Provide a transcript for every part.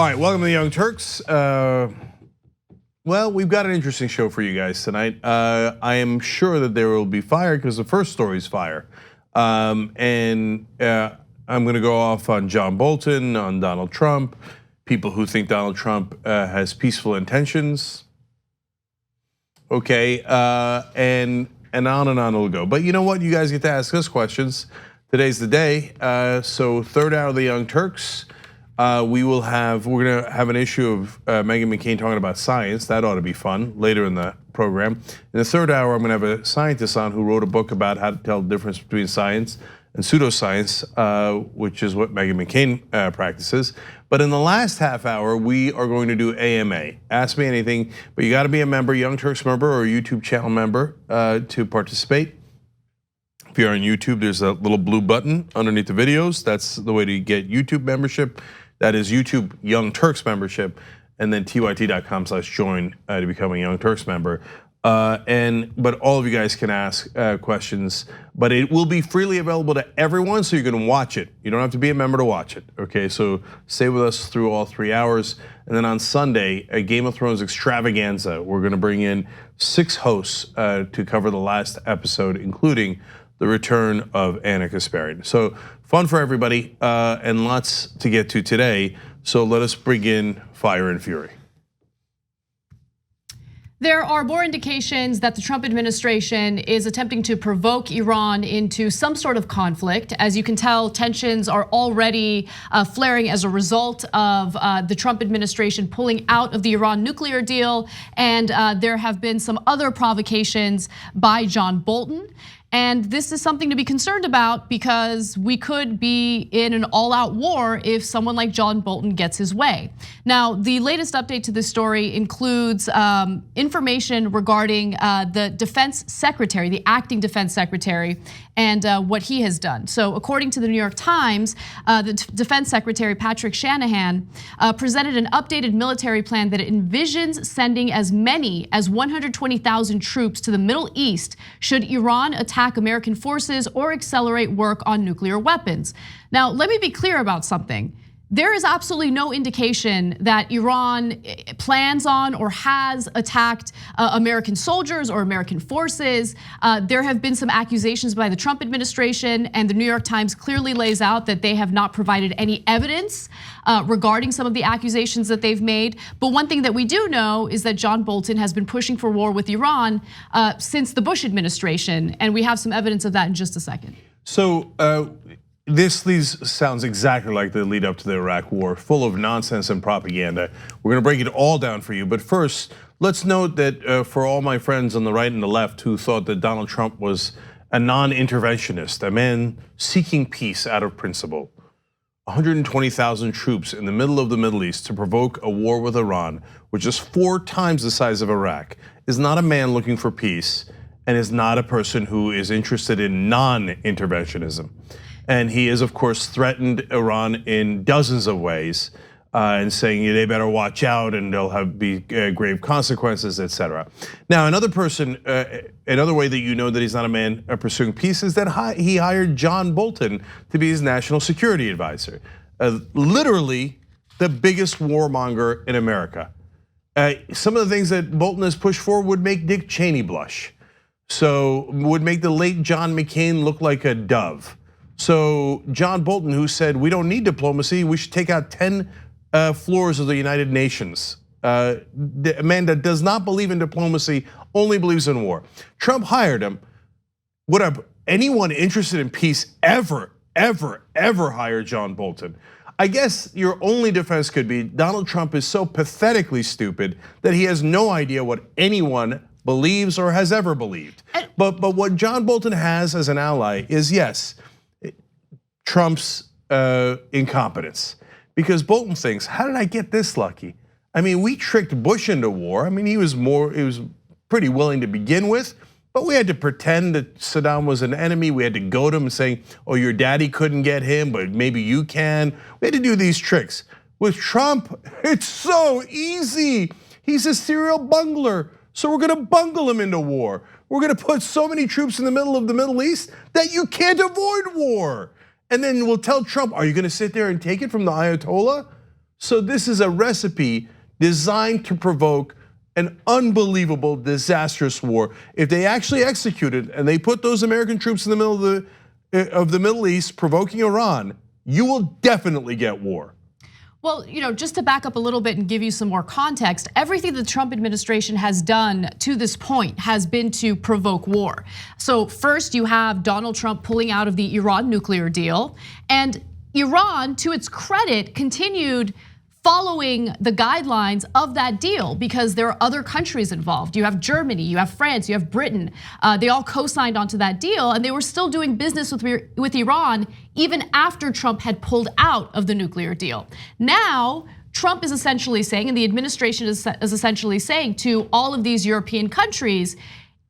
All right, welcome to the Young Turks. Well, we've got an interesting show for you guys tonight. I am sure that there will be fire because the first story is fire. I'm gonna go off on John Bolton, on Donald Trump, people who think Donald Trump has peaceful intentions. Okay, and on it'll go. But you know what? You guys get to ask us questions. Today's the day. So third hour of the Young Turks. We're gonna have an issue of Meghan McCain talking about science. That ought to be fun later in the program. In the third hour, I'm gonna have a scientist on who wrote a book about how to tell the difference between science and pseudoscience, which is what Meghan McCain practices. But in the last half hour, we are going to do AMA. Ask me anything, but you gotta be a member, Young Turks member or a YouTube channel member to participate. If you're on YouTube, there's a little blue button underneath the videos. That's the way to get YouTube membership. That is YouTube Young Turks membership, and then tyt.com/join to become a Young Turks member. But all of you guys can ask questions, but it will be freely available to everyone, so you can watch it. You don't have to be a member to watch it. Okay, so stay with us through all 3 hours, and then on Sunday, a Game of Thrones extravaganza. We're going to bring in 6 hosts to cover the last episode, including the return of Anna Kasparian. So fun for everybody and lots to get to today. So let us bring in Fire and Fury. There are more indications that the Trump administration is attempting to provoke Iran into some sort of conflict. As you can tell, tensions are already flaring as a result of the Trump administration pulling out of the Iran nuclear deal. And there have been some other provocations by John Bolton. And this is something to be concerned about because we could be in an all-out war if someone like John Bolton gets his way. Now, the latest update to this story includes information regarding the defense secretary, the acting defense secretary, and what he has done. So according to the New York Times, the defense secretary, Patrick Shanahan, presented an updated military plan that envisions sending as many as 120,000 troops to the Middle East should Iran attack American forces or accelerate work on nuclear weapons. Now, let me be clear about something. There is absolutely no indication that Iran plans on or has attacked American soldiers or American forces. There have been some accusations by the Trump administration, and the New York Times clearly lays out that they have not provided any evidence regarding some of the accusations that they've made. But one thing that we do know is that John Bolton has been pushing for war with Iran since the Bush administration, and we have some evidence of that in just a second. So This sounds exactly like the lead up to the Iraq war, full of nonsense and propaganda. We're gonna break it all down for you, but first, let's note that for all my friends on the right and the left who thought that Donald Trump was a non-interventionist, a man seeking peace out of principle, 120,000 troops in the middle of the Middle East to provoke a war with Iran, which is 4 times the size of Iraq, is not a man looking for peace and is not a person who is interested in non-interventionism. And he has, of course, threatened Iran in dozens of ways, and saying they better watch out and there'll be grave consequences, etc. Now, another way that you know that he's not a man pursuing peace is that he hired John Bolton to be his national security advisor, literally the biggest warmonger in America. Some of the things that Bolton has pushed for would make Dick Cheney blush, so would make the late John McCain look like a dove. So John Bolton, who said we don't need diplomacy, we should take out 10 floors of the United Nations. A man that does not believe in diplomacy, only believes in war. Trump hired him. Would anyone interested in peace ever hire John Bolton? I guess your only defense could be Donald Trump is so pathetically stupid that he has no idea what anyone believes or has ever believed. But what John Bolton has as an ally is, yes, Trump's incompetence, because Bolton thinks, how did I get this lucky? I mean, we tricked Bush into war. I mean, he was pretty willing to begin with, but we had to pretend that Saddam was an enemy. We had to goad him saying, oh, your daddy couldn't get him, but maybe you can. We had to do these tricks. With Trump, it's so easy. He's a serial bungler, so we're gonna bungle him into war. We're gonna put so many troops in the middle of the Middle East that you can't avoid war. And then we'll tell Trump, are you gonna sit there and take it from the Ayatollah? So this is a recipe designed to provoke an unbelievable, disastrous war. If they actually execute it and they put those American troops in the middle of the Middle East, provoking Iran, you will definitely get war. Well, just to back up a little bit and give you some more context, everything the Trump administration has done to this point has been to provoke war. So first you have Donald Trump pulling out of the Iran nuclear deal, and Iran, to its credit, continued following the guidelines of that deal because there are other countries involved. You have Germany, you have France, you have Britain. They all co-signed onto that deal, and they were still doing business with Iran even after Trump had pulled out of the nuclear deal. Now, Trump is essentially saying, and the administration is essentially saying to all of these European countries,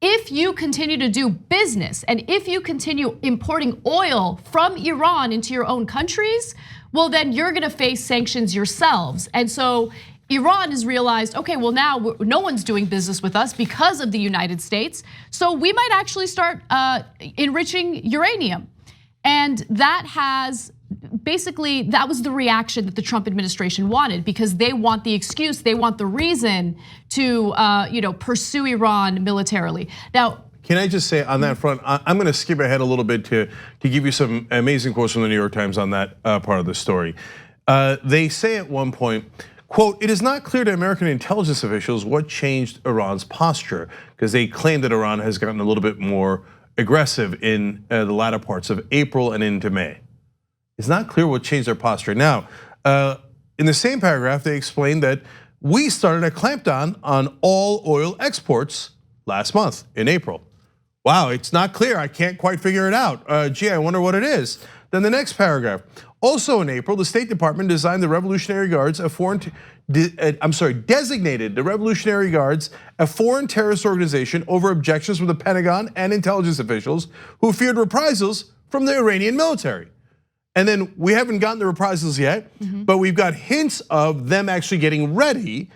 if you continue to do business and if you continue importing oil from Iran into your own countries, well, then you're gonna face sanctions yourselves. And so Iran has realized, okay, well now no one's doing business with us because of the United States. So we might actually start enriching uranium. And that has basically, that was the reaction that the Trump administration wanted because they want the excuse, they want the reason to pursue Iran militarily. Now, can I just say on that front, I'm gonna skip ahead a little bit to give you some amazing quotes from the New York Times on that part of the story. They say at one point, quote, "It is not clear to American intelligence officials what changed Iran's posture," because they claim that Iran has gotten a little bit more aggressive in the latter parts of April and into May. It's not clear what changed their posture. Now, in the same paragraph, they explained that we started a clampdown on all oil exports last month in April. Wow, it's not clear. I can't quite figure it out. Gee, I wonder what it is. Then the next paragraph. Also in April, the State Department designated the Revolutionary Guards designated the Revolutionary Guards a foreign terrorist organization over objections from the Pentagon and intelligence officials who feared reprisals from the Iranian military. And then we haven't gotten the reprisals yet, but we've got hints of them actually getting ready.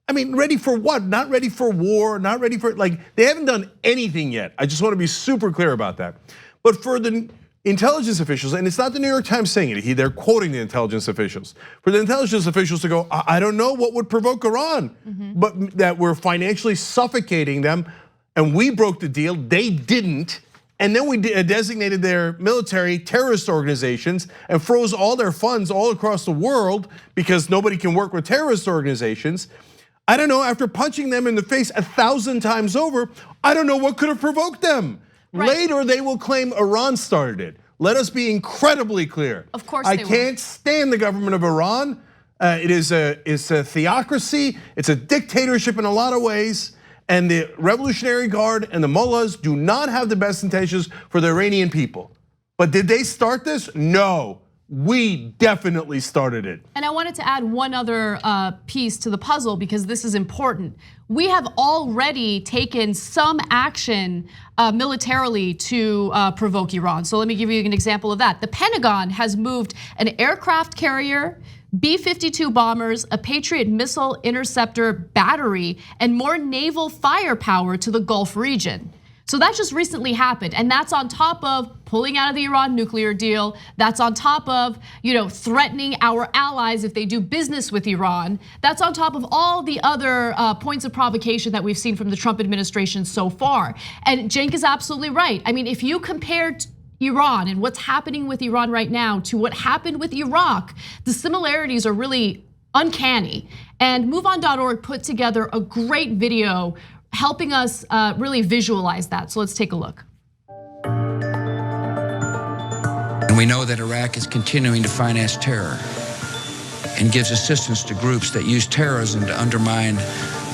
I mean, ready for what? Not ready for war, not ready for, they haven't done anything yet. I just want to be super clear about that. But for the intelligence officials, and it's not the New York Times saying it, they're quoting the intelligence officials. For the intelligence officials to go, I don't know what would provoke Iran, but that we're financially suffocating them, and we broke the deal, they didn't. And then we designated their military terrorist organizations and froze all their funds all across the world because nobody can work with terrorist organizations. I don't know, after punching them in the face 1,000 times over, I don't know what could have provoked them. Right. Later, they will claim Iran started it. Let us be incredibly clear. Of course I can't stand the government of Iran. It's a theocracy, it's a dictatorship in a lot of ways. And the Revolutionary Guard and the mullahs do not have the best intentions for the Iranian people. But did they start this? No, we definitely started it. And I wanted to add one other piece to the puzzle because this is important. We have already taken some action militarily to provoke Iran. So let me give you an example of that. The Pentagon has moved an aircraft carrier, B-52 bombers, a Patriot missile interceptor battery, and more naval firepower to the Gulf region. So that just recently happened, and that's on top of pulling out of the Iran nuclear deal. That's on top of threatening our allies if they do business with Iran. That's on top of all the other points of provocation that we've seen from the Trump administration so far. And Cenk is absolutely right. I mean, if you compare Iran and what's happening with Iran right now to what happened with Iraq, the similarities are really uncanny. And MoveOn.org put together a great video helping us really visualize that. So let's take a look. And we know that Iraq is continuing to finance terror and gives assistance to groups that use terrorism to undermine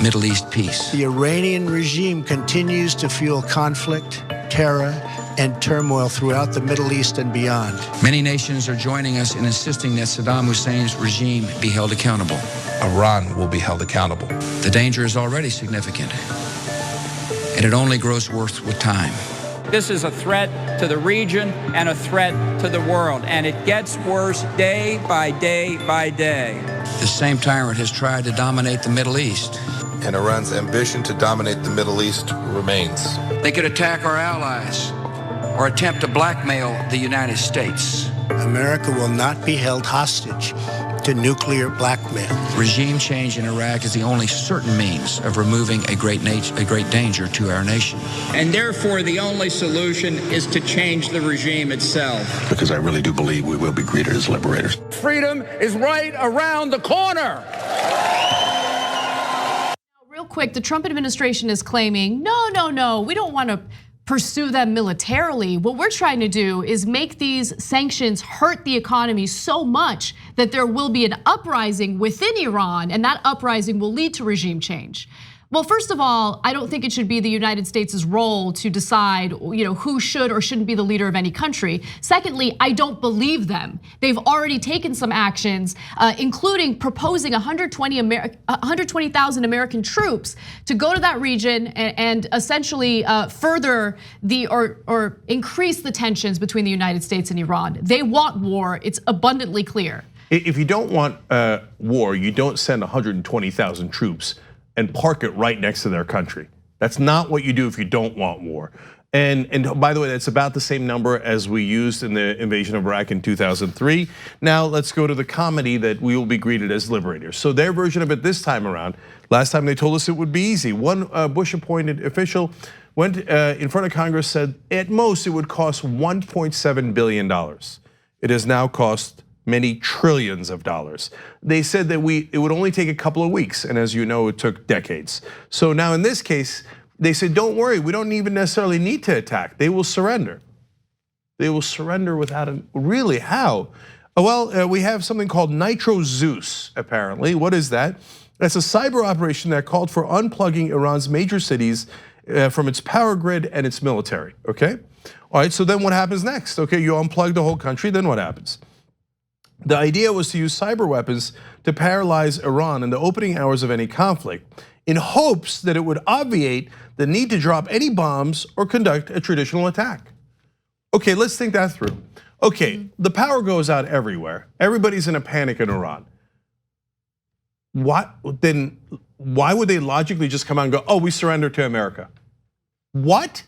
Middle East peace. The Iranian regime continues to fuel conflict, terror, and turmoil throughout the Middle East and beyond. Many nations are joining us in insisting that Saddam Hussein's regime be held accountable. Iran will be held accountable. The danger is already significant, and it only grows worse with time. This is a threat to the region and a threat to the world, and it gets worse day by day by day. The same tyrant has tried to dominate the Middle East. And Iran's ambition to dominate the Middle East remains. They could attack our allies or attempt to blackmail the United States. America will not be held hostage to nuclear blackmail. Regime change in Iraq is the only certain means of removing a great danger to our nation. And therefore, the only solution is to change the regime itself. Because I really do believe we will be greeted as liberators. Freedom is right around the corner. Real quick, the Trump administration is claiming, no, we don't want to pursue them militarily. What we're trying to do is make these sanctions hurt the economy so much that there will be an uprising within Iran, and that uprising will lead to regime change. Well, first of all, I don't think it should be the United States' role to decide, who should or shouldn't be the leader of any country. Secondly, I don't believe them. They've already taken some actions, including proposing 120,000 American troops to go to that region and essentially further or increase the tensions between the United States and Iran. They want war. It's abundantly clear. If you don't want war, you don't send 120,000 troops and park it right next to their country. That's not what you do if you don't want war. And by the way, that's about the same number as we used in the invasion of Iraq in 2003. Now let's go to the comedy that we will be greeted as liberators. So their version of it this time around, last time they told us it would be easy. One Bush-appointed official went in front of Congress, said at most it would cost $1.7 billion. It has now cost many trillions of dollars. They said that it would only take a couple of weeks, and as you know, it took decades. So now in this case, they said, don't worry, we don't even necessarily need to attack. They will surrender. They will surrender without really how? Well, we have something called Nitro Zeus, apparently. What is that? That's a cyber operation that called for unplugging Iran's major cities from its power grid and its military, okay? All right, so then what happens next? Okay, you unplug the whole country, then what happens? The idea was to use cyber weapons to paralyze Iran in the opening hours of any conflict in hopes that it would obviate the need to drop any bombs or conduct a traditional attack. Okay, let's think that through. Okay, the power goes out everywhere. Everybody's in a panic in Iran. Why would they logically just come out and go, oh, we surrender to America? What?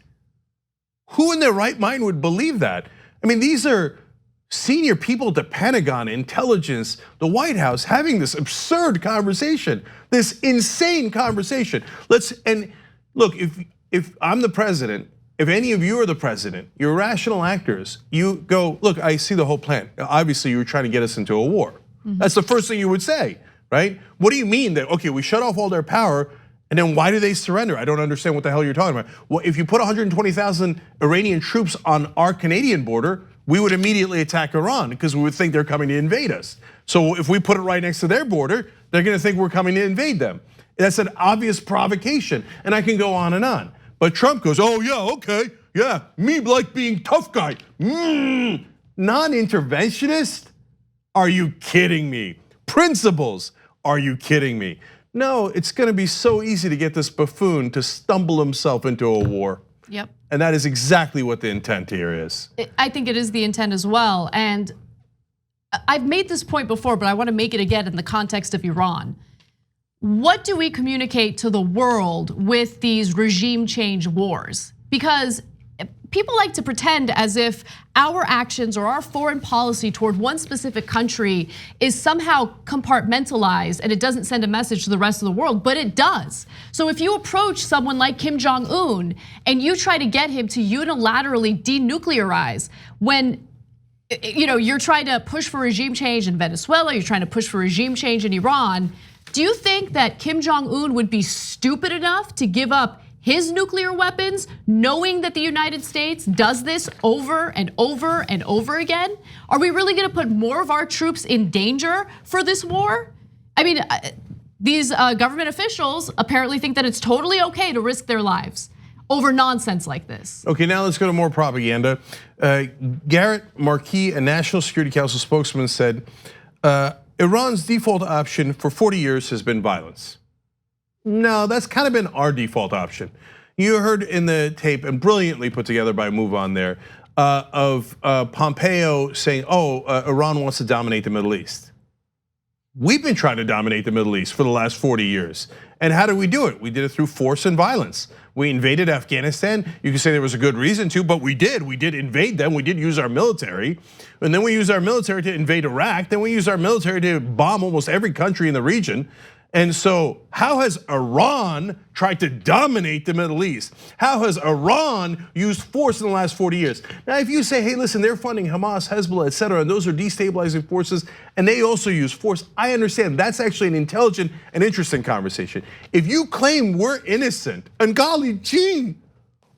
Who in their right mind would believe that? I mean, these are senior people at the Pentagon, intelligence, the White House having this absurd conversation, this insane conversation. And look, if I'm the president, if any of you are the president, you're rational actors, you go, look, I see the whole plan. Obviously, you were trying to get us into a war. That's the first thing you would say, right? What do you mean that, okay, we shut off all their power, and then why do they surrender? I don't understand what the hell you're talking about. Well, if you put 120,000 Iranian troops on our Canadian border, we would immediately attack Iran because we would think they're coming to invade us. So if we put it right next to their border, they're gonna think we're coming to invade them. That's an obvious provocation, and I can go on and on. But Trump goes, oh yeah, okay, yeah, me like being tough guy. Non-interventionist? Are you kidding me? Principles, are you kidding me? No, it's gonna be so easy to get this buffoon to stumble himself into a war. Yep. And that is exactly what the intent here is. I think it is the intent as well. And I've made this point before, but I want to make it again in the context of Iran. What do we communicate to the world with these regime change wars? Because people like to pretend as if our actions or our foreign policy toward one specific country is somehow compartmentalized and it doesn't send a message to the rest of the world, but it does. So if you approach someone like Kim Jong-un and you try to get him to unilaterally denuclearize when you're trying to push for regime change in Venezuela, you're trying to push for regime change in Iran, do you think that Kim Jong-un would be stupid enough to give up his nuclear weapons, knowing that the United States does this over and over and over again? Are we really gonna put more of our troops in danger for this war? I mean, these government officials apparently think that it's totally okay to risk their lives over nonsense like this. Okay, now let's go to more propaganda. Garrett Markey, a National Security Council spokesman, said, Iran's default option for 40 years has been violence. No, that's kind of been our default option. You heard in the tape, and brilliantly put together by Move On there, of Pompeo saying, Iran wants to dominate the Middle East. we've been trying to dominate the Middle East for the last 40 years. And how did we do it? We did it through force and violence. We invaded Afghanistan. You can say there was a good reason to, but we did. We did invade them. We did use our military. And then we used our military to invade Iraq. Then we used our military to bomb almost every country in the region. And so how has Iran tried to dominate the Middle East? How has Iran used force in the last 40 years? Now, if you say, hey, listen, they're funding Hamas, Hezbollah, et cetera, and those are destabilizing forces, and they also use force, I understand. That's actually an intelligent and interesting conversation. If you claim we're innocent, and golly gee,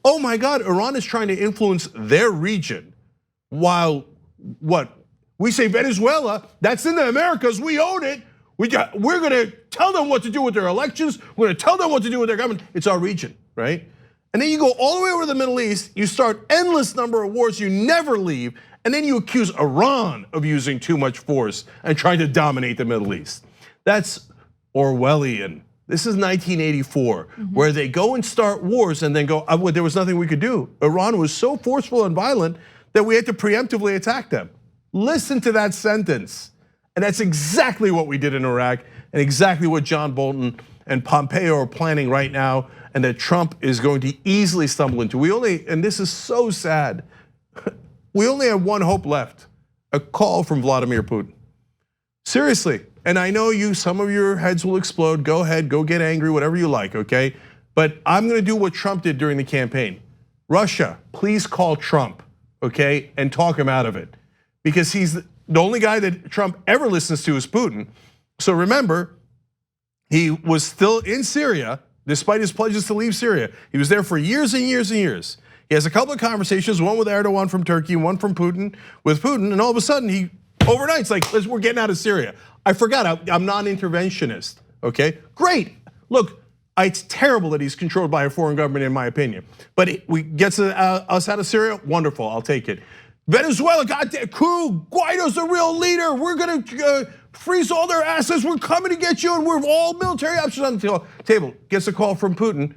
oh my God, Iran is trying to influence their region, while what? We say Venezuela, that's in the Americas, we own it. We're gonna tell them what to do with their elections. We're gonna tell them what to do with their government. It's our region, right? And then you go all the way over to the Middle East, you start endless number of wars, you never leave, and then you accuse Iran of using too much force and trying to dominate the Middle East. That's Orwellian. This is 1984, where they go and start wars and then go, there was nothing we could do. Iran was so forceful and violent that we had to preemptively attack them. Listen to that sentence. And that's exactly what we did in Iraq, and exactly what John Bolton and Pompeo are planning right now, and that Trump is going to easily stumble into. And this is so sad, we only have one hope left, a call from Vladimir Putin. Seriously, and I know some of your heads will explode, go ahead, go get angry, whatever you like, okay? But I'm gonna do what Trump did during the campaign. Russia, please call Trump, okay, and talk him out of it. Because he's the only guy that Trump ever listens to is Putin. So remember, he was still in Syria, despite his pledges to leave Syria. He was there for years and years and years. He has a couple of conversations, one with Erdogan from Turkey, one from Putin, with Putin, and all of a sudden he, overnight's like, we're getting out of Syria. I forgot, I'm non-interventionist, okay? Great, look, it's terrible that he's controlled by a foreign government in my opinion. But we gets us out of Syria, wonderful, I'll take it. Venezuela, goddamn coup, Guaido's the real leader. We're gonna freeze all their assets. We're coming to get you, and we're all military options on the table. Gets a call from Putin.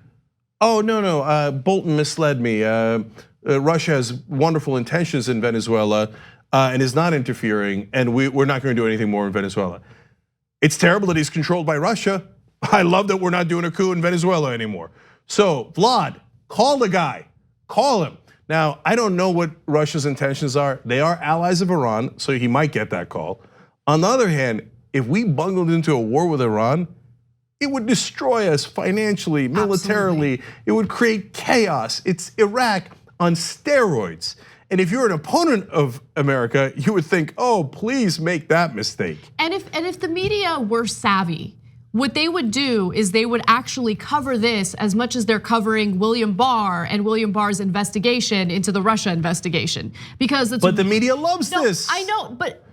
Oh, no, Bolton misled me. Russia has wonderful intentions in Venezuela and is not interfering, and we're not gonna do anything more in Venezuela. It's terrible that he's controlled by Russia. I love that we're not doing a coup in Venezuela anymore. So, Vlad, call the guy, call him. Now, I don't know what Russia's intentions are. They are allies of Iran, so he might get that call. On the other hand, if we bungled into a war with Iran, it would destroy us financially, militarily. Absolutely. It would create chaos. It's Iraq on steroids. And if you're an opponent of America, you would think, oh, please make that mistake. And if the media were savvy, what they would do is they would actually cover this as much as they're covering William Barr and William Barr's investigation into the Russia investigation. Because it's, but the media loves this. I know, but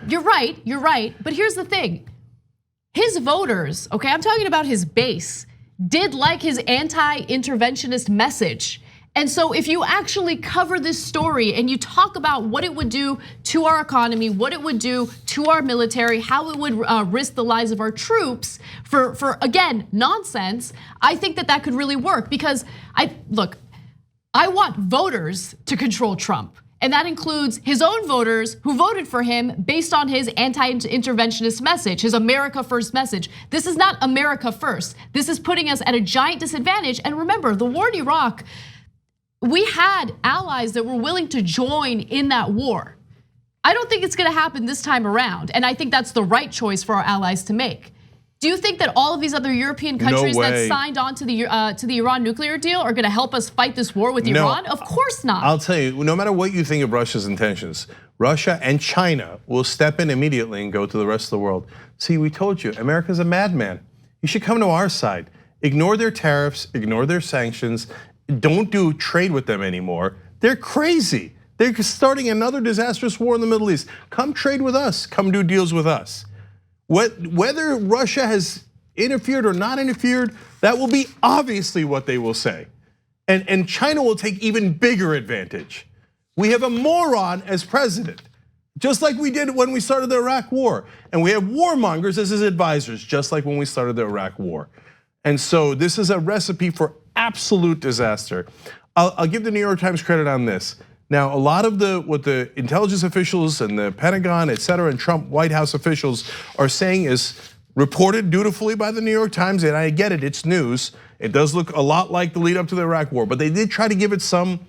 you're right. But here's the thing. His voters, okay, I'm talking about his base, did like his anti-interventionist message. And so if you actually cover this story and you talk about what it would do to our economy, what it would do to our military, how it would risk the lives of our troops for again, nonsense, I think that could really work because I want voters to control Trump. And that includes his own voters who voted for him based on his anti-interventionist message, his America First message. This is not America First. This is putting us at a giant disadvantage. And remember, the war in Iraq, we had allies that were willing to join in that war. I don't think it's gonna happen this time around, and I think that's the right choice for our allies to make. Do you think that all of these other European countries that signed on to the Iran nuclear deal are gonna help us fight this war with Iran? Of course not. I'll tell you, no matter what you think of Russia's intentions, Russia and China will step in immediately and go to the rest of the world. See, we told you, America's a madman. You should come to our side. Ignore their tariffs, ignore their sanctions, don't do trade with them anymore. They're crazy. They're starting another disastrous war in the Middle East. Come trade with us, come do deals with us. Whether Russia has interfered or not interfered, that will be obviously what they will say. And China will take even bigger advantage. We have a moron as president, just like we did when we started the Iraq war. And we have warmongers as his advisors, just like when we started the Iraq war. And so this is a recipe for absolute disaster. I'll give the New York Times credit on this. Now, a lot of what the intelligence officials and the Pentagon, et cetera, and Trump White House officials are saying is reported dutifully by the New York Times, and I get it, it's news. It does look a lot like the lead up to the Iraq war, but they did try to give it some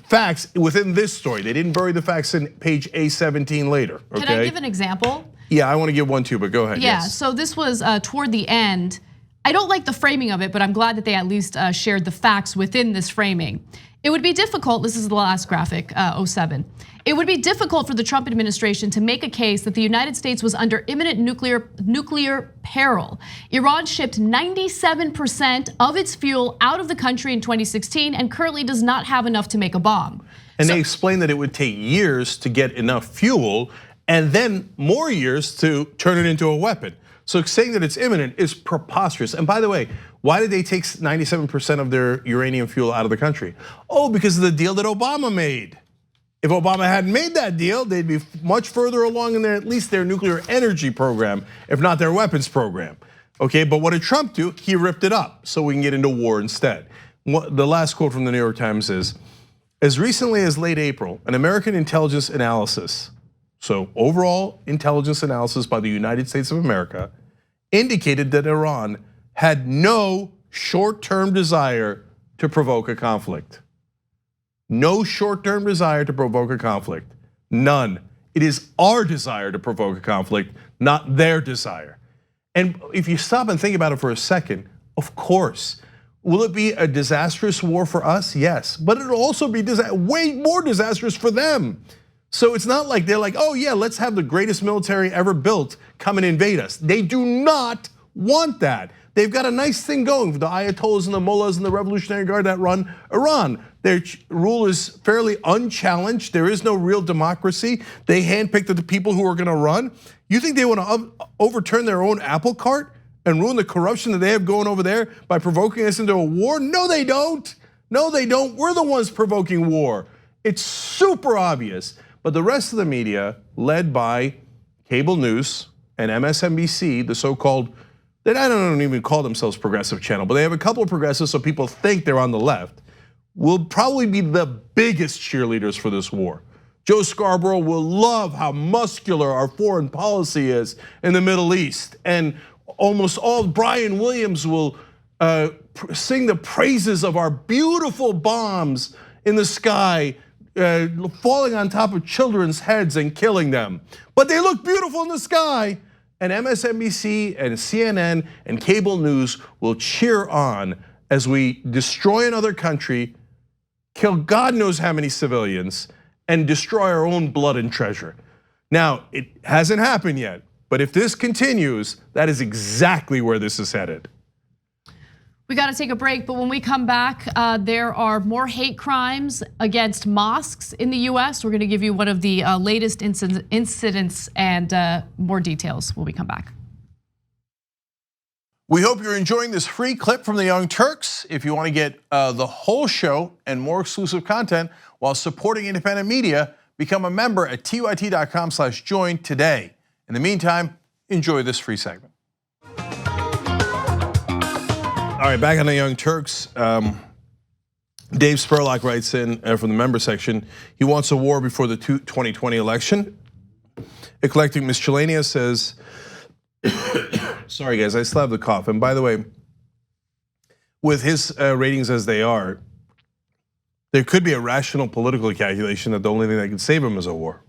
facts within this story. They didn't bury the facts in page A17 later, okay? Can I give an example? Yeah, I want to give one too, but go ahead. Yeah, yes. so this was toward the end. I don't like the framing of it, but I'm glad that they at least shared the facts within this framing. It would be difficult, this is the last graphic, 07. It would be difficult for the Trump administration to make a case that the United States was under imminent nuclear peril. Iran shipped 97% of its fuel out of the country in 2016 and currently does not have enough to make a bomb. And they explained that it would take years to get enough fuel and then more years to turn it into a weapon. So saying that it's imminent is preposterous. And by the way, why did they take 97% of their uranium fuel out of the country? Oh, because of the deal that Obama made. If Obama hadn't made that deal, they'd be much further along in at least their nuclear energy program, if not their weapons program. Okay, but what did Trump do? He ripped it up so we can get into war instead. The last quote from the New York Times is, as recently as late April, an American intelligence analysis, so overall intelligence analysis by the United States of America, indicated that Iran had no short-term desire to provoke a conflict. No short-term desire to provoke a conflict, none. It is our desire to provoke a conflict, not their desire. And if you stop and think about it for a second, of course, will it be a disastrous war for us? Yes, but it'll also be way more disastrous for them. So it's not like they're like, oh yeah, let's have the greatest military ever built come and invade us. They do not want that. They've got a nice thing going for the Ayatollahs and the mullahs and the Revolutionary Guard that run Iran. Their rule is fairly unchallenged. There is no real democracy. They handpicked the people who are gonna run. You think they wanna overturn their own apple cart and ruin the corruption that they have going over there by provoking us into a war? No, they don't. No, they don't. We're the ones provoking war. It's super obvious. But the rest of the media, led by cable news and MSNBC, the so-called, that I don't even call themselves progressive channel, but they have a couple of progressives so people think they're on the left, will probably be the biggest cheerleaders for this war. Joe Scarborough will love how muscular our foreign policy is in the Middle East. And almost all, Brian Williams will sing the praises of our beautiful bombs in the sky, falling on top of children's heads and killing them. But they look beautiful in the sky. And MSNBC and CNN and cable news will cheer on as we destroy another country, kill God knows how many civilians, and destroy our own blood and treasure. Now, it hasn't happened yet, but if this continues, that is exactly where this is headed. We got to take a break, but when we come back, there are more hate crimes against mosques in the US. We're going to give you one of the latest incidents and more details when we come back. We hope you're enjoying this free clip from the Young Turks. If you want to get the whole show and more exclusive content while supporting independent media, become a member at tyt.com/join today. In the meantime, enjoy this free segment. All right, back on the Young Turks. Dave Spurlock writes in from the member section, he wants a war before the 2020 election. Eclectic Miscellanea says, sorry guys, I still have the cough. And by the way, with his ratings as they are, there could be a rational political calculation that the only thing that can save him is a war.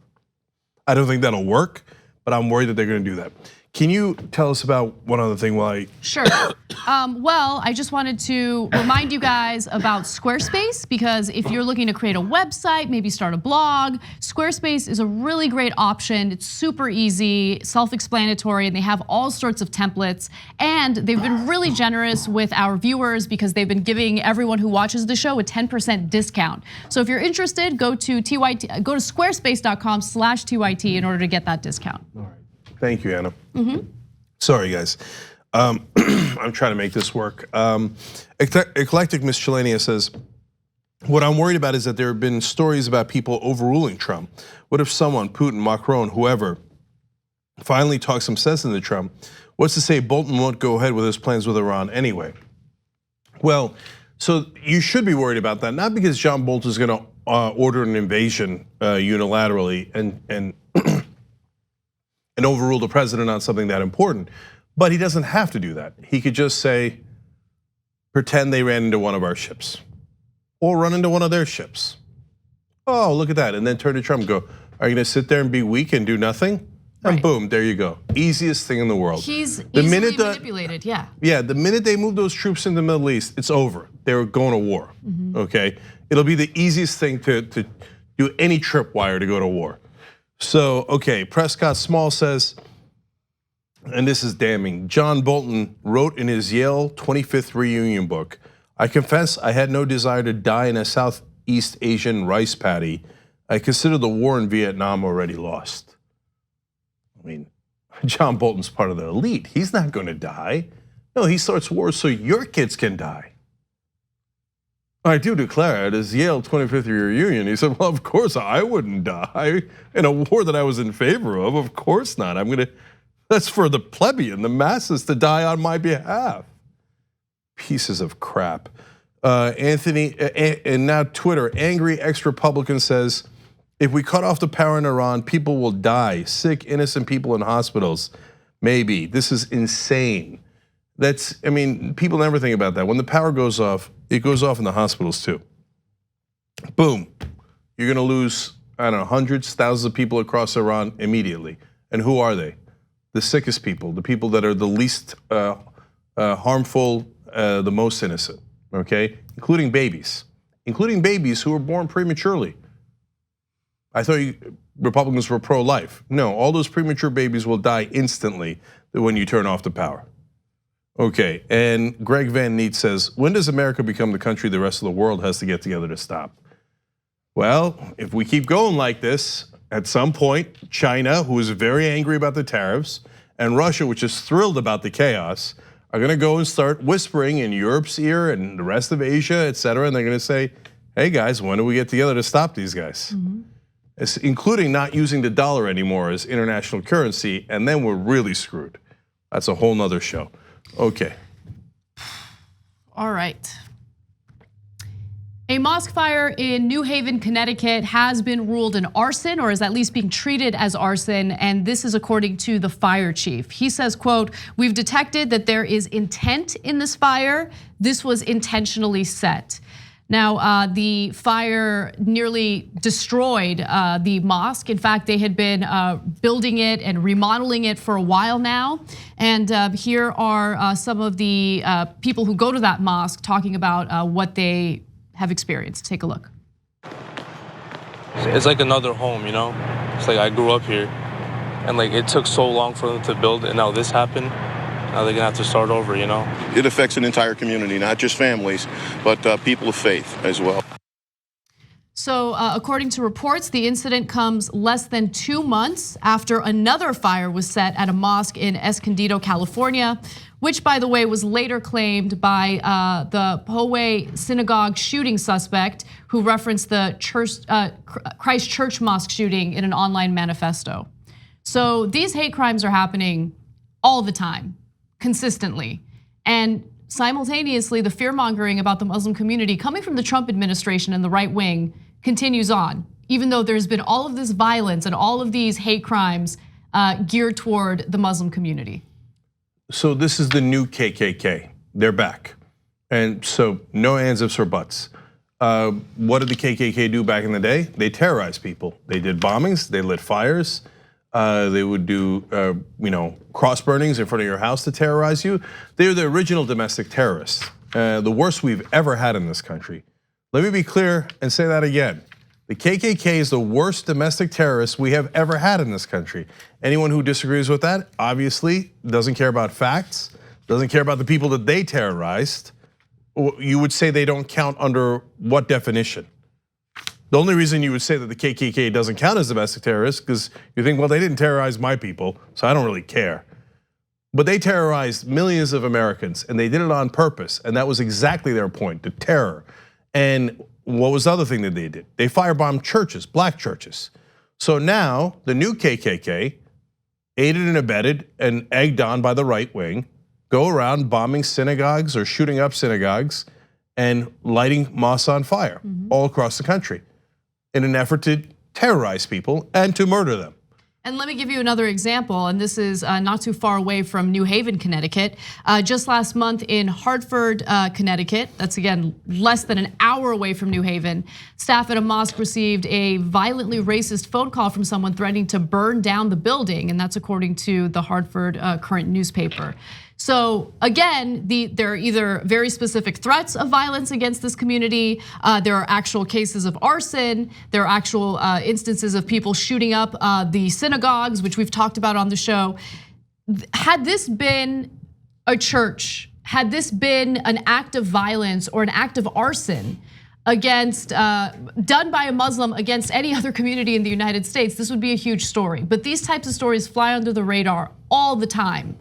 I don't think that'll work, but I'm worried that they're gonna do that. Can you tell us about one other thing while I? Sure. Well, I just wanted to remind you guys about Squarespace, because if you're looking to create a website, maybe start a blog, Squarespace is a really great option. It's super easy, self-explanatory, and they have all sorts of templates. And they've been really generous with our viewers because they've been giving everyone who watches the show a 10% discount. So if you're interested, go to squarespace.com/TYT in order to get that discount. All right. Thank you, Anna. Sorry, guys. I'm trying to make this work. Eclectic Miscellanea says, what I'm worried about is that there have been stories about people overruling Trump. What if someone, Putin, Macron, whoever, finally talks some sense into Trump? What's to say Bolton won't go ahead with his plans with Iran anyway? Well, So you should be worried about that, not because John Bolton is going to order an invasion unilaterally and overrule the president on something that important, but he doesn't have to do that. He could just say, pretend they ran into one of our ships, or run into one of their ships. Oh, look at that, and then turn to Trump and go, are you going to sit there and be weak and do nothing? And boom, there you go. Easiest thing in the world. He's easily manipulated, yeah. Yeah, the minute they move those troops into the Middle East, it's over. They're going to war, okay? It'll be the easiest thing to do any tripwire to go to war. So, okay, Prescott Small says, and this is damning, John Bolton wrote in his Yale 25th reunion book, I confess I had no desire to die in a Southeast Asian rice paddy. I consider the war in Vietnam already lost. I mean, John Bolton's part of the elite. He's not going to die. No, he starts wars so your kids can die. I do declare at his Yale 25th year reunion, he said, well, of course I wouldn't die in a war that I was in favor of. Of course not. That's for the plebeian, the masses to die on my behalf. Pieces of crap. Anthony, and now Twitter, angry ex-Republican says, if we cut off the power in Iran, people will die, sick, innocent people in hospitals. Maybe, this is insane. People never think about that. When the power goes off, it goes off in the hospitals too. Boom, you're gonna lose, I don't know, hundreds, thousands of people across Iran immediately. And who are they? The sickest people, the people that are the least harmful, the most innocent, okay? Including babies who were born prematurely. I thought Republicans were pro-life. No, all those premature babies will die instantly when you turn off the power. Okay, and Greg Van Neat says, when does America become the country the rest of the world has to get together to stop? Well, if we keep going like this, at some point, China, who is very angry about the tariffs, and Russia, which is thrilled about the chaos, are gonna go and start whispering in Europe's ear and the rest of Asia, et cetera, and they're gonna say, hey guys, when do we get together to stop these guys? Including not using the dollar anymore as international currency, and then we're really screwed. That's a whole nother show. Okay. All right. A mosque fire in New Haven, Connecticut has been ruled an arson, or is at least being treated as arson, and this is according to the fire chief. He says, quote, we've detected that there is intent in this fire. This was intentionally set. Now, the fire nearly destroyed the mosque. In fact, they had been building it and remodeling it for a while now. And here are some of the people who go to that mosque talking about what they have experienced. Take a look. It's like another home, you know? It's like I grew up here. And like it took so long for them to build, and now this happened. Now they're gonna have to start over, you know? It affects an entire community, not just families, but people of faith as well. So according to reports, the incident comes less than 2 months after another fire was set at a mosque in Escondido, California, which by the way was later claimed by the Poway synagogue shooting suspect who referenced the Christ Church mosque shooting in an online manifesto. So these hate crimes are happening all the time, consistently. And simultaneously, the fear-mongering about the Muslim community coming from the Trump administration and the right wing continues on, even though there's been all of this violence and all of these hate crimes geared toward the Muslim community. So this is the new KKK. They're back. And so no ands, ifs, or buts. What did the KKK do back in the day? They terrorized people. They did bombings, they lit fires. They would do cross burnings in front of your house to terrorize you. They're the original domestic terrorists, the worst we've ever had in this country. Let me be clear and say that again. The KKK is the worst domestic terrorist we have ever had in this country. Anyone who disagrees with that obviously doesn't care about facts, doesn't care about the people that they terrorized. You would say they don't count under what definition? The only reason you would say that the KKK doesn't count as domestic terrorists because you think, well, they didn't terrorize my people, so I don't really care. But they terrorized millions of Americans, and they did it on purpose, and that was exactly their point, the terror. And what was the other thing that they did? They firebombed churches, black churches. So now the new KKK, aided and abetted and egged on by the right wing, go around bombing synagogues or shooting up synagogues and lighting mosques on fire all across the country in an effort to terrorize people and to murder them. And let me give you another example, and this is not too far away from New Haven, Connecticut. Just last month in Hartford, Connecticut, that's again less than an hour away from New Haven, staff at a mosque received a violently racist phone call from someone threatening to burn down the building, and that's according to the Hartford Current newspaper. So again, there are either very specific threats of violence against this community, there are actual cases of arson, there are actual instances of people shooting up the synagogues, which we've talked about on the show. Had this been a church, had this been an act of violence or an act of arson against, done by a Muslim against any other community in the United States, this would be a huge story. But these types of stories fly under the radar all the time,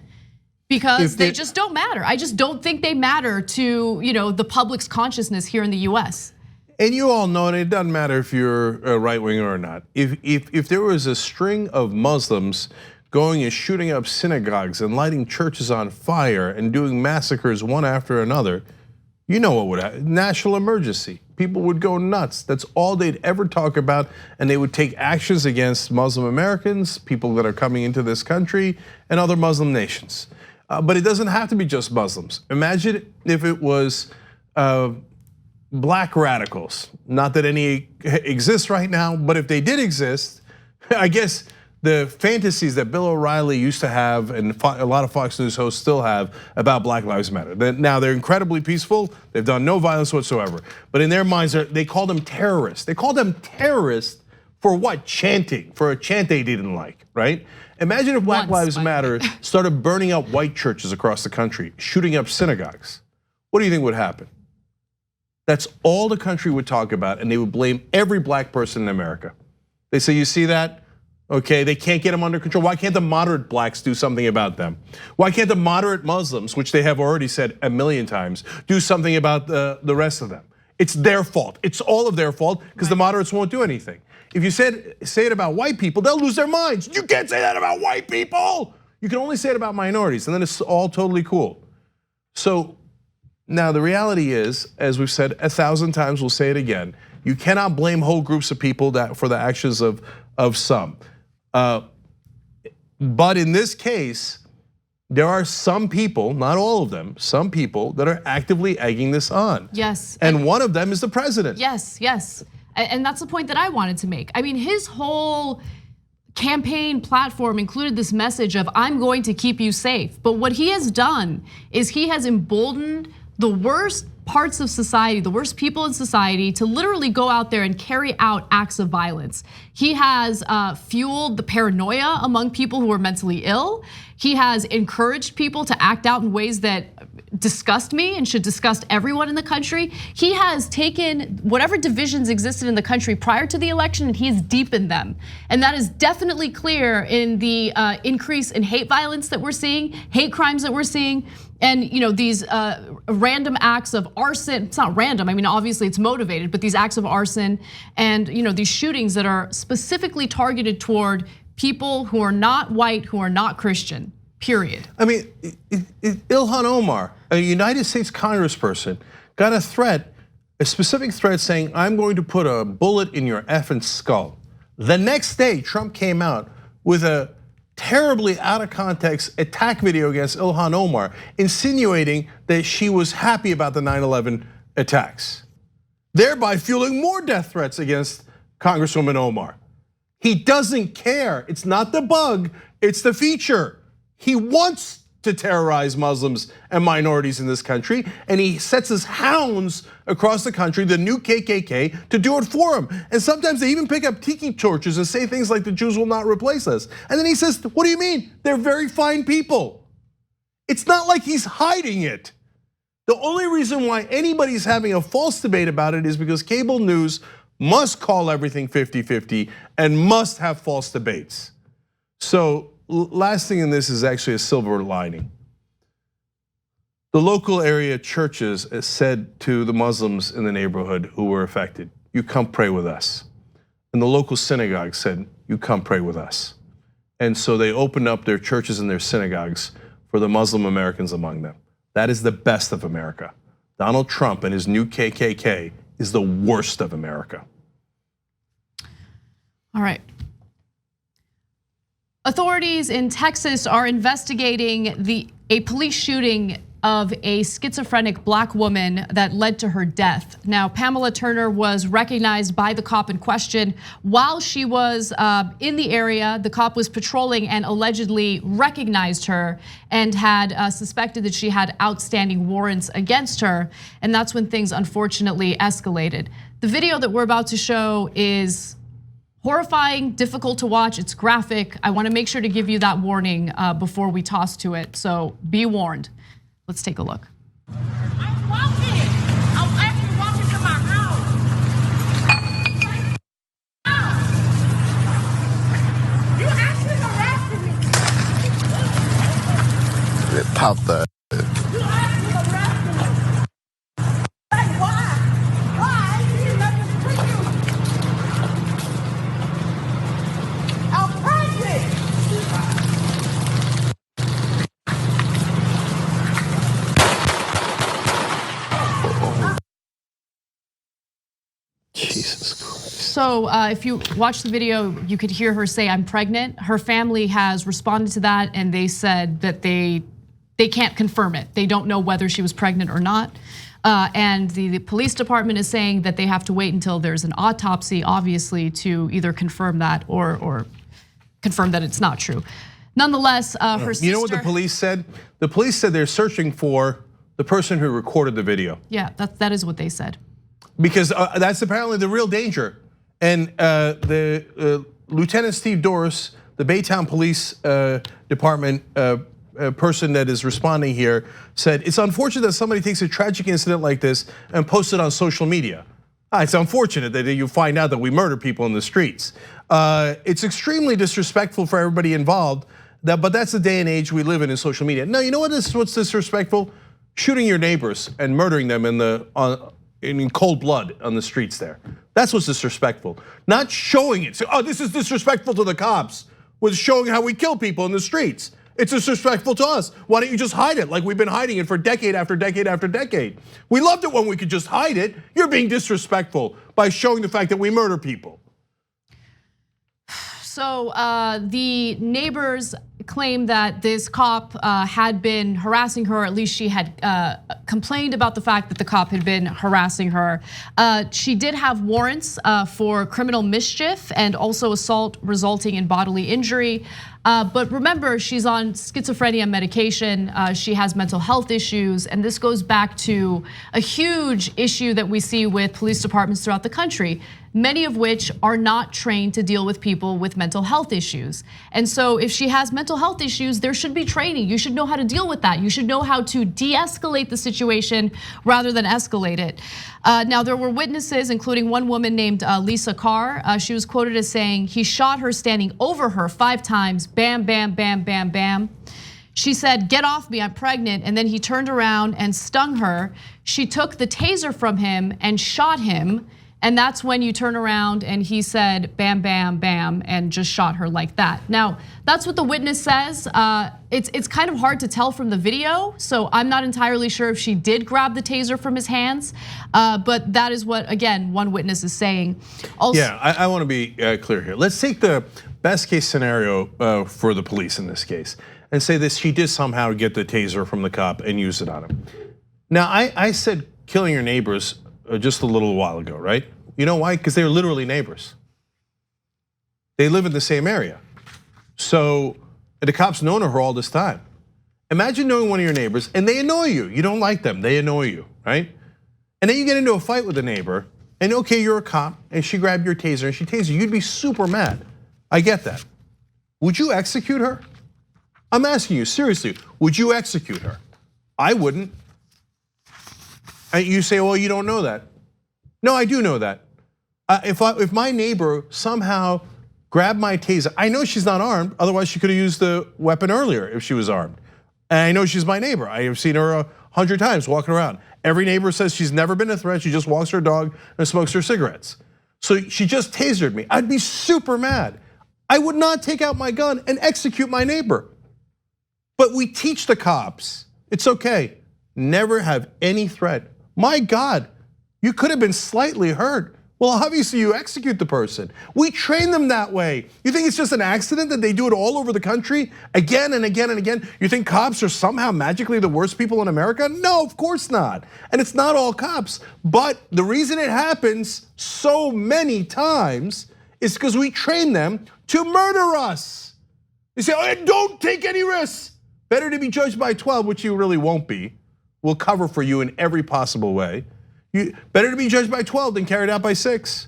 because they just don't matter. I just don't think they matter to the public's consciousness here in the US. And you all know, and it doesn't matter if you're a right winger or not. If there was a string of Muslims going and shooting up synagogues and lighting churches on fire and doing massacres one after another, you know what would happen? National emergency. People would go nuts. That's all they'd ever talk about, and they would take actions against Muslim Americans, people that are coming into this country, and other Muslim nations. But it doesn't have to be just Muslims. Imagine if it was black radicals. Not that any exist right now, but if they did exist, I guess the fantasies that Bill O'Reilly used to have and a lot of Fox News hosts still have about Black Lives Matter. Now they're incredibly peaceful, they've done no violence whatsoever. But in their minds, they call them terrorists. They call them terrorists for what? Chanting, for a chant they didn't like, right? Imagine if Black Lives Matter started burning up white churches across the country, shooting up synagogues. What do you think would happen? That's all the country would talk about, and they would blame every black person in America. They say, you see that? Okay, they can't get them under control. Why can't the moderate blacks do something about them? Why can't the moderate Muslims, which they have already said a million times, do something about the rest of them? It's their fault. It's all of their fault because the moderates won't do anything. If you say it about white people, they'll lose their minds. You can't say that about white people. You can only say it about minorities, and then it's all totally cool. So now the reality is, as we've said 1,000 times, we'll say it again, you cannot blame whole groups of people for the actions of some. But in this case, there are some people, not all of them, some people that are actively egging this on. Yes. And one of them is the president. Yes, yes. And that's the point that I wanted to make. I mean, his whole campaign platform included this message of, I'm going to keep you safe. But what he has done is he has emboldened the worst parts of society, the worst people in society, to literally go out there and carry out acts of violence. He has fueled the paranoia among people who are mentally ill. He has encouraged people to act out in ways that disgust me and should disgust everyone in the country. He has taken whatever divisions existed in the country prior to the election and he has deepened them. And that is definitely clear in the increase in hate violence that we're seeing, hate crimes that we're seeing. And these random acts of arson, it's not random, I mean, obviously it's motivated, but these acts of arson and these shootings that are specifically targeted toward people who are not white, who are not Christian, period. I mean, Ilhan Omar, a United States congressperson, got a specific threat saying, I'm going to put a bullet in your effing skull. The next day, Trump came out with a terribly out of context attack video against Ilhan Omar, insinuating that she was happy about the 9/11 attacks, thereby fueling more death threats against Congresswoman Omar. He doesn't care. It's not the bug, it's the feature. He wants to terrorize Muslims and minorities in this country, and he sets his hounds across the country, the new KKK, to do it for him. And sometimes they even pick up tiki torches and say things like the Jews will not replace us. And then he says, what do you mean? They're very fine people. It's not like he's hiding it. The only reason why anybody's having a false debate about it is because cable news must call everything 50-50 and must have false debates. So last thing in this is actually a silver lining. The local area churches said to the Muslims in the neighborhood who were affected, you come pray with us. And the local synagogue said, you come pray with us. And so they opened up their churches and their synagogues for the Muslim Americans among them. That is the best of America. Donald Trump and his new KKK is the worst of America. All right. Authorities in Texas are investigating a police shooting of a schizophrenic black woman that led to her death. Now, Pamela Turner was recognized by the cop in question while she was in the area. The cop was patrolling and allegedly recognized her and had suspected that she had outstanding warrants against her. And that's when things unfortunately escalated. The video that we're about to show is horrifying, difficult to watch, it's graphic. I wanna make sure to give you that warning before we toss to it, so be warned. Let's take a look. I'm walking. I'm actually walking to my house. You actually harassed me. It popped the. You actually harassed me. Like why? Why? I didn't nothing to you. I'm pregnant. Jesus Christ. So if you watch the video, you could hear her say, "I'm pregnant." Her family has responded to that and they said that they can't confirm it. They don't know whether she was pregnant or not. And the police department is saying that they have to wait until there's an autopsy, obviously, to either confirm that or confirm that it's not true. Nonetheless, her sister. You know what the police said? The police said they're searching for the person who recorded the video. Yeah, that is what they said. Because that's apparently the real danger. And the Lieutenant Steve Doris, the Baytown Police Department person that is responding here, said it's unfortunate that somebody takes a tragic incident like this and posts it on social media. It's unfortunate that you find out that we murder people in the streets. It's extremely disrespectful for everybody involved. But that's the day and age we live in social media. Now, you know what's disrespectful? Shooting your neighbors and murdering them in cold blood on the streets there. That's what's disrespectful. Not showing it. So, this is disrespectful to the cops. With showing how we kill people in the streets. It's disrespectful to us. Why don't you just hide it like we've been hiding it for decade after decade after decade? We loved it when we could just hide it. You're being disrespectful by showing the fact that we murder people. So the neighbors claim that this cop had been harassing her, or at least she had complained about the fact that the cop had been harassing her. She did have warrants for criminal mischief and also assault resulting in bodily injury. But remember, she's on schizophrenia medication. She has mental health issues, and this goes back to a huge issue that we see with police departments throughout the country, many of which are not trained to deal with people with mental health issues. And so if she has mental health issues, there should be training. You should know how to deal with that. You should know how to de-escalate the situation rather than escalate it. Now, there were witnesses, including one woman named Lisa Carr. She was quoted as saying, he shot her standing over her 5 times, bam, bam, bam, bam, bam. She said, "Get off me, I'm pregnant." And then he turned around and stung her. She took the taser from him and shot him. And that's when you turn around and he said, bam, bam, bam, and just shot her like that. Now, that's what the witness says. It's kind of hard to tell from the video, so I'm not entirely sure if she did grab the taser from his hands, but that is what, again, one witness is saying. Also, yeah, I want to be clear here. Let's take the best case scenario for the police in this case and say that she did somehow get the taser from the cop and use it on him. Now, I said killing your neighbors just a little while ago, right? You know why? Because they're literally neighbors. They live in the same area. So the cops known her all this time. Imagine knowing one of your neighbors and they annoy you. You don't like them, they annoy you, right? And then you get into a fight with a neighbor and okay, you're a cop and she grabbed your taser and she tased you. You'd be super mad. I get that. Would you execute her? I'm asking you seriously, would you execute her? I wouldn't. And you say, well, you don't know that. No, I do know that. If my neighbor somehow grabbed my taser, I know she's not armed, otherwise she could have used the weapon earlier if she was armed. And I know she's my neighbor. I have seen her 100 times walking around. Every neighbor says she's never been a threat, she just walks her dog and smokes her cigarettes. So she just tasered me. I'd be super mad. I would not take out my gun and execute my neighbor. But we teach the cops, it's okay, never have any threat My God, you could have been slightly hurt. Well, obviously you execute the person. We train them that way. You think it's just an accident that they do it all over the country again and again and again? You think cops are somehow magically the worst people in America? No, of course not. And it's not all cops. But the reason it happens so many times is because we train them to murder us. You say, oh, don't take any risks. Better to be judged by 12, which you really won't be. We'll cover for you in every possible way. Better to be judged by 12 than carried out by 6.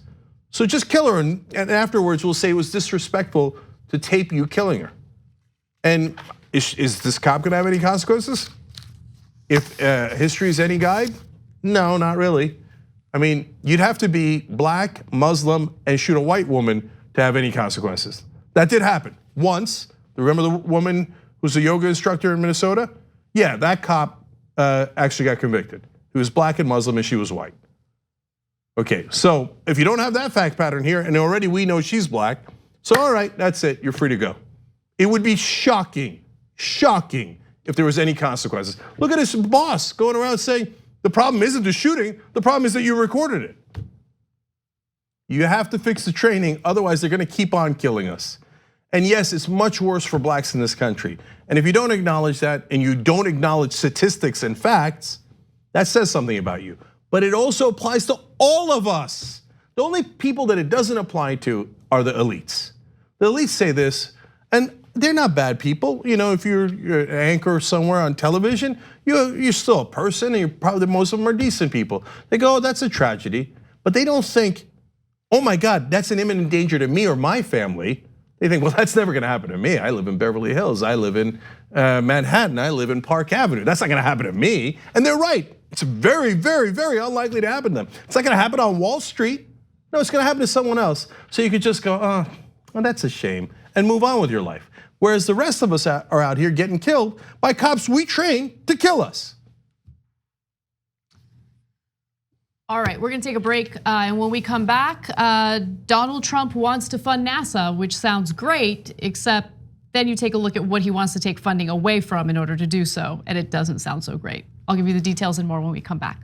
So just kill her, and afterwards we'll say it was disrespectful to tape you killing her. And is this cop gonna have any consequences? If history is any guide, no, not really. I mean, you'd have to be black, Muslim, and shoot a white woman to have any consequences. That did happen once. Remember the woman who's a yoga instructor in Minnesota? Yeah, that cop actually got convicted. He was black and Muslim and she was white. Okay, so if you don't have that fact pattern here, and already we know she's black, so all right, that's it, you're free to go. It would be shocking if there was any consequences. Look at his boss going around saying, the problem isn't the shooting, the problem is that you recorded it. You have to fix the training, otherwise they're gonna keep on killing us. And yes, it's much worse for blacks in this country. And if you don't acknowledge that, and you don't acknowledge statistics and facts, that says something about you. But it also applies to all of us. The only people that it doesn't apply to are the elites. The elites say this, and they're not bad people. You know, if you're an anchor somewhere on television, you're still a person, and you're probably most of them are decent people. They go, oh, that's a tragedy. But they don't think, oh my God, that's an imminent danger to me or my family. They think, well, that's never gonna happen to me. I live in Beverly Hills, I live in Manhattan, I live in Park Avenue. That's not gonna happen to me. And they're right. It's very, very, very unlikely to happen to them. It's not gonna happen on Wall Street. No, it's gonna happen to someone else. So you could just go, oh, well, that's a shame, and move on with your life. Whereas the rest of us are out here getting killed by cops we train to kill us. All right, we're gonna take a break, and when we come back, Donald Trump wants to fund NASA, which sounds great, except then you take a look at what he wants to take funding away from in order to do so, and it doesn't sound so great. I'll give you the details and more when we come back.